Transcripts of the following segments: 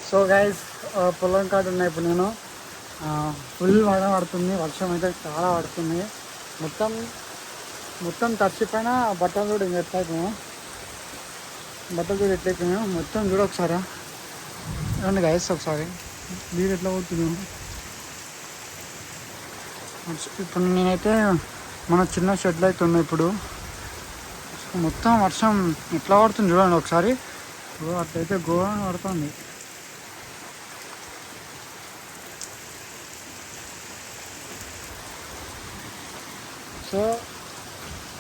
So guys పొలం కాడ ఉన్నాయి ఇప్పుడు నేను. ఫుల్ వాన పడుతుంది, వర్షం అయితే చాలా పడుతుంది. మొత్తం మొత్తం తడిచిపోయిన బట్టలు కూడా ఇంకా ఎట్లయిపోయాము, బట్టలు కూడా ఎట్లయిపోయాము మొత్తం చూడ ఒకసారి రండి గైస్. ఒకసారి నీరు ఎట్లా పోతున్నాము. ఇప్పుడు నేనైతే మన చిన్న షెడ్లు అయితే ఉన్నాయి. ఇప్పుడు మొత్తం వర్షం ఎట్లా పడుతుంది చూడండి ఒకసారి. అట్లయితే గోవా పడుతుంది. సో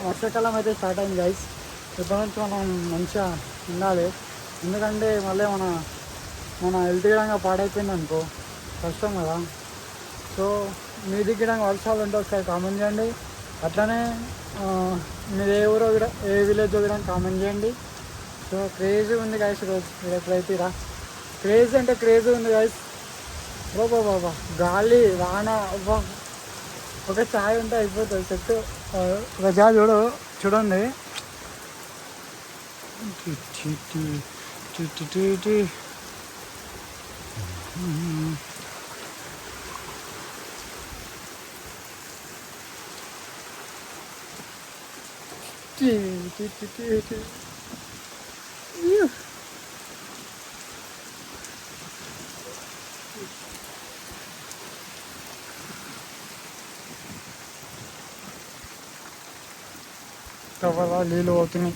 వర్షాకాలం అయితే స్టార్ట్ అయింది గైస్. ఇప్పటి నుంచి మనం మంచిగా ఉండాలి, ఎందుకంటే మళ్ళీ మన హెల్త్ గిడంగా పాడైపోయింది అనుకో కష్టం కదా. సో మీ దగ్గర వర్షాలు ఉంటే ఒకసారి కామెంట్ చేయండి. అట్లనే మీరు ఏ ఊరో కూడా ఏ విలేజ్ కూడా కామెంట్ చేయండి. సో క్రేజీ ఉంది గైస్ ఈరోజు. మీరు ఎప్పుడైతే క్రేజీ అంటే క్రేజీ ఉంది గైస్. బాబా గాలి వాన ఒక ఛాయ్ ఉంటే అయిపోతుంది సెట్. ఒక ఛాయ్ చూడండి. కవర్లో నీళ్ళు పోతున్నాయి,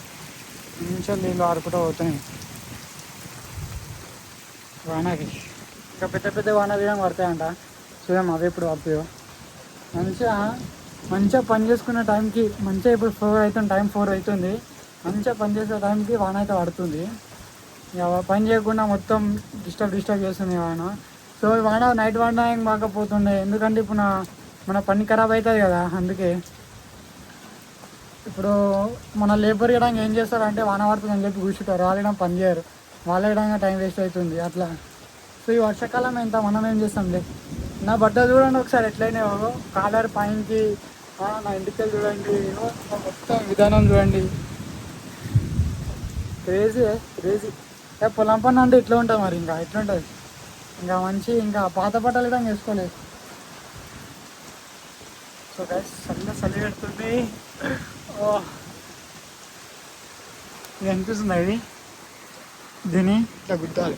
మంచిగా నీళ్ళు ఆడుకుంటూ పోతున్నాయి వానకి. ఇంకా పెద్ద పెద్ద వాన తీయడం పడతాయంట, చూద్దాం అవి ఇప్పుడు అప్పుడు. మంచిగా పని చేసుకునే టైంకి మంచిగా ఇప్పుడు 4 అవుతుంది, టైం 4 అవుతుంది. మంచిగా పని చేసే టైంకి వాన అయితే పడుతుంది. ఇక పని చేయకుండా మొత్తం డిస్టర్బ్ చేస్తుంది వాన. సో వాన నైట్ వాన ఏం బాగపోతుండే, ఎందుకంటే ఇప్పుడు మన పని ఖరాబ్ అవుతుంది కదా. అందుకే ఇప్పుడు మన లేబర్ ఇవ్వడానికి ఏం చేస్తారంటే వాన పడుతుంది అని చెప్పి కూర్చుంటారు, వాళ్ళు ఇవ్వడం పని చేయరు, వాళ్ళ ఇవ్వడానికి టైం వేస్ట్ అవుతుంది అట్లా. సో ఈ వర్షాకాలం ఎంత మనం ఏం చేస్తాంలే. నా బట్టలు చూడండి ఒకసారి ఎట్లయినా కాలర్ పైనకి, నా ఇంటికి చూడండి, మొత్తం విధానం చూడండి. క్రేజీ. పొలం పని అంటే ఇట్లా ఉంటుంది మరి, ఇంకా ఎట్లుంటుంది. ఇంకా ఇంకా పాత బట్టలు కూడా వేసుకోలేదు. సో గైస్ చలి పెడుతుంది. ఇది అనిపిస్తుంది ఇది, దీన్ని ఇట్లా గుద్దాలి.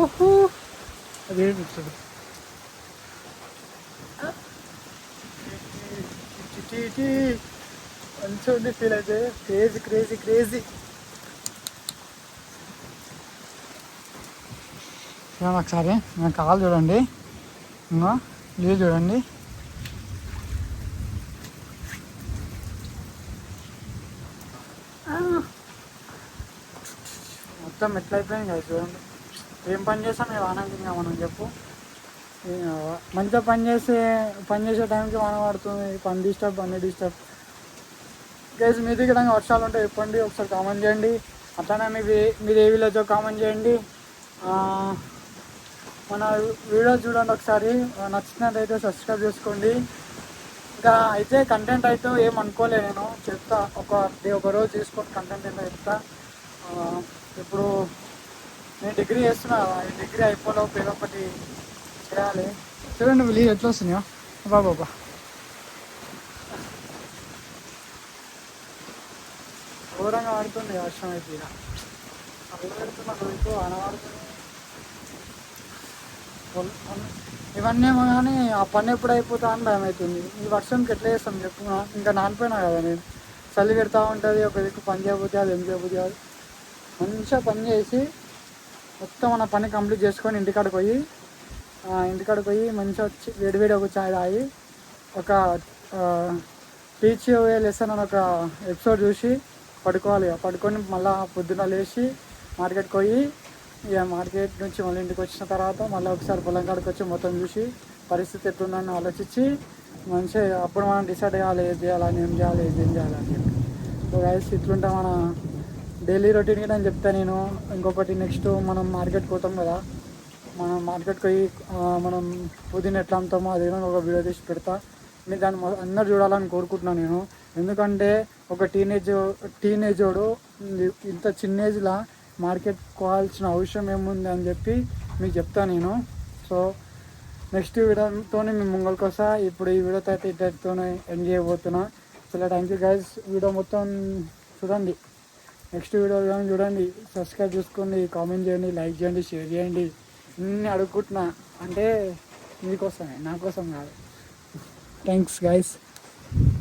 ఓహో అదే కూర్చోడు. మంచిగా ఉంది ఫీల్ అయితే. క్రేజీ. చూడండి ఒకసారి నా కాలు చూడండి, ఇంకా నీళ్ళు చూడండి. మొత్తం ఎట్లయిపోయింది కదా చూడండి. ఏం పని చేస్తాం ఈ వానకి ఇంకా మనం చెప్పు. మంచిగా పని చేసే టైంకి వాన పడుతుంది, పని డిస్టర్బ్ అన్ని డిస్టర్బ్. గైస్ మీ దగ్గర వర్షాలు ఉంటే చెప్పండి, ఒకసారి కామెంట్ చేయండి. అట్లానే మీరు ఏ విలేజో కామెంట్ చేయండి. మన వీడియో చూడండి ఒకసారి, నచ్చినట్టయితే సబ్స్క్రైబ్ చేసుకోండి. ఇంకా అయితే కంటెంట్ అయితే ఏం అనుకోలే, నేను చెప్తా ఒక రోజు తీసుకొని కంటెంట్ ఏంటో చెప్తా. ఇప్పుడు నేను డిగ్రీ చేస్తున్నా, ఈ డిగ్రీ అయిపోలేవు ఏదో ఒకటి చేయాలి. చూడండి వీళ్ళు ఎట్లా వస్తున్నాయో బాబా. ఘోరంగా పడుతుంది వర్షం అయితే. ఇక అల్లు పెడుతున్నా రోజు అనవాడుతుంది. ఇవన్నీ ఏమో కానీ ఆ పని ఎప్పుడు అయిపోతా అని భయం అవుతుంది. ఈ వర్షంకి ఎట్లా చేస్తాం చెప్పు. ఇంకా నానిపోయినా కదా నేను. చలి పెడతా ఉంటుంది, ఒక దిక్కు పని చేయబోతే అది ఏం చేయబోతే అది. మంచిగా పని చేసి మొత్తం మన పని కంప్లీట్ చేసుకొని ఇంటికాడికి పోయి మంచిగా వచ్చి వేడివేడి ఒక చాయ్ తాగి ఒక టీచ్ లెసన్ అని ఒక ఎపిసోడ్ చూసి పడుకోవాలి. పడుకొని మళ్ళీ పొద్దున లేచి మార్కెట్కి పోయి, ఇక మార్కెట్ నుంచి మళ్ళీ ఇంటికి వచ్చిన తర్వాత మళ్ళీ ఒకసారి పొలం కాడికి వచ్చి మొత్తం చూసి పరిస్థితి ఎట్లుందని ఆలోచించి మంచిగా అప్పుడు మనం డిసైడ్ చేయాలి ఏం చేయాలని ఏం చేయాలి అని చెప్పి. సో గైస్ ఇట్లుంటే మన డైలీ రొటీన్ కూడా అని చెప్తాను నేను. ఇంకొకటి నెక్స్ట్ మనం మార్కెట్కి పోతాం కదా, మనం మార్కెట్కి పోయి మనం పుదీనా ఎట్లా అమ్ముతామో అది ఒక వీడియో తీసి పెడతా. మీరు దాన్ని అందరు చూడాలని కోరుకుంటున్నాను నేను. ఎందుకంటే ఒక టీనేజోడు ఇంత చిన్న ఏజ్లో మార్కెట్ కోవాల్సిన అవసరం ఏముంది అని చెప్పి మీకు చెప్తాను నేను. సో నెక్స్ట్ వీడియోతో మేము ముంగల్కి వస్తా. ఇప్పుడు ఈ వీడియోతో అయితే ఇద్దరితోనే ఎండ్ చేయబోతున్నా. చాలా థ్యాంక్ యూ గైస్. వీడియో మొత్తం చూడండి, నెక్స్ట్ వీడియో కానీ చూడండి, సబ్స్క్రైబ్ చేసుకోండి, కామెంట్ చేయండి, లైక్ చేయండి, షేర్ చేయండి. ఇన్ని అడుగుకుంటున్నా అంటే మీకోసమే, నా కోసం కాదు. Thanks guys.